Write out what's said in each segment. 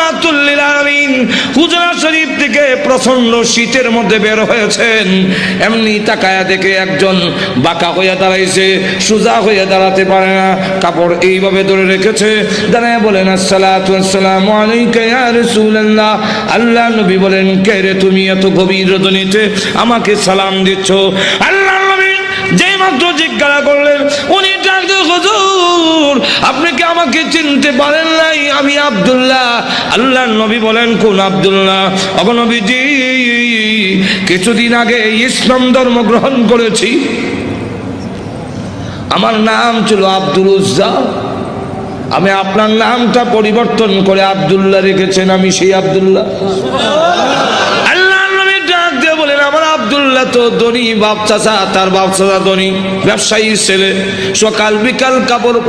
রাহমাতুল লিল আলামিন হুজরা শরীফ থেকে প্রচন্ড শীতের মধ্যে বের হয়েছেন। এমনি তাকায়া দেখে একজন বাঁকা হয়ে দাঁড়াইছে, সোজা হয়ে দাঁড়াতে পারে না, কাপড় এইভাবে ধরে রেখেছে। দাঁড়ায় বলেন আসসালাতু ওয়াসসালামু আলাইকা ইয়া রাসূলুল্লাহ। আল্লাহ নবী বলেন, কে রে তুমি এত গভীর রজনীতে আমাকে সালাম দিচ্ছ? আল্লাহ নবী যেই মাত্র জিজ্ঞাসা করলেন, উনি ডাক দিয়ে, হুজুর আপনি কি আমাকে চিনতে পারেন নাই? আমি আব্দুল্লাহ। আল্লাহ নবী বলেন, কোন আব্দুল্লাহ? ওগো নবীজি, কিছুদিন আগে ইসলাম ধর্ম গ্রহণ করেছি। আমার নাম ছিল আব্দুল উজ্জা, আমি আপনার নামটা পরিবর্তন করে আব্দুল্লাহ রেখেছেন, আমি সেই আব্দুল্লাহ। আমার আব্দুল্লাহ তো ধনী বাপ চাচা, তার বাপ চাচা ধনী ব্যবসায়ী ছেলে, সকাল বিকাল কাপড়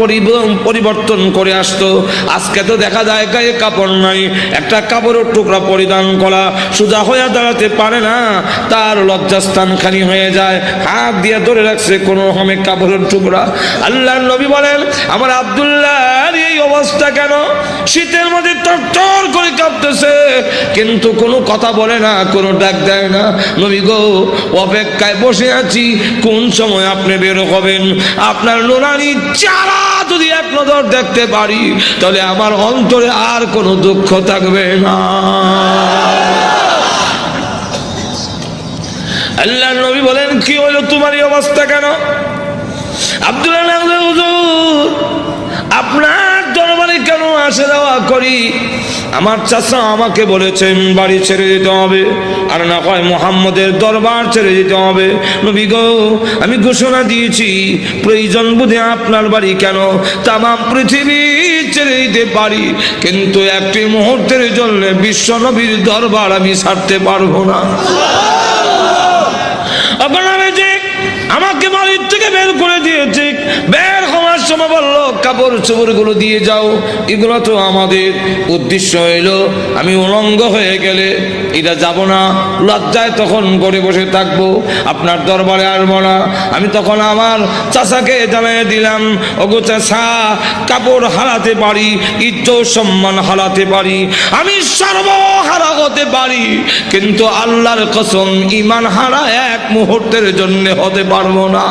পরিবর্তন করে আসতো। আজকে তো দেখা যায় গায়ে কাপড় নাই, একটা কাপড়ের টুকরা পরিধান করা, সোজা হয়ে দাঁড়াতে পারে না, তার লজ্জাস্থান খানি হয়ে যায়, হাত দিয়ে ধরে রাখছে কোনো রকমে কাপড়ের টুকরা। আল্লাহর নবী বলেন, আমার আব্দুল্লাহর এই অবস্থা কেন? শীতের মধ্যে টরটর করে কাঁপতেছে, কিন্তু কোনো কথা বলে না, কোনো ডাক দেয় না। নবী গো, অপেক্ষায় বসে আছি, কোন সময় আপনি বের হবেন। আপনার নুরানি চেহারা যদি এক নজর দেখতে পারি, তাহলে আমার অন্তরে আর কোনো দুঃখ থাকবে না। আল্লাহ নবী বলেন, কি হলো তোমার এই অবস্থা কেন? আব্দুল্লাহ, হুজুর আপনার দরবারে কেন আসা যাওয়া করি? আমার চাচা আমাকে বলেছেন বাড়ি ছেড়ে দিতে হবে, আর না হয় মুহাম্মদের দরবার ছেড়ে দিতে হবে। নবী গো, আমি ঘোষণা দিয়েছি, প্রয়োজন বুঝে আপনার বাড়ি কেন তামাম পৃথিবী ছেড়ে দিতে পারি, কিন্তু একটি মুহূর্তের জন্য বিশ্ব নবীর দরবার আমি ছাড়তে পারবো না। আমাকে বাড়ির থেকে বের করে দিয়েছে, বের হওয়ার সময় বললো কাপড় চোপড় গুলো দিয়ে যাও, এগুলো তো আমাদের। উদ্দেশ্য হইল আমি উলঙ্গ হয়ে গেলে এটা যাব না, লজ্জায় তখন করে বসে থাকবো, আপনার দরবারে আসবো না। আমি তখন আমার চাচাকে জানিয়ে দিলাম, ওগো চাচা, কাপড় হারাতে পারি, ইজ্জত সম্মান হারাতে পারি, আমি সর্বহারা হতে পারি, কিন্তু আল্লাহর কসম ঈমান হারা এক মুহূর্তের জন্য হতে পারবো না।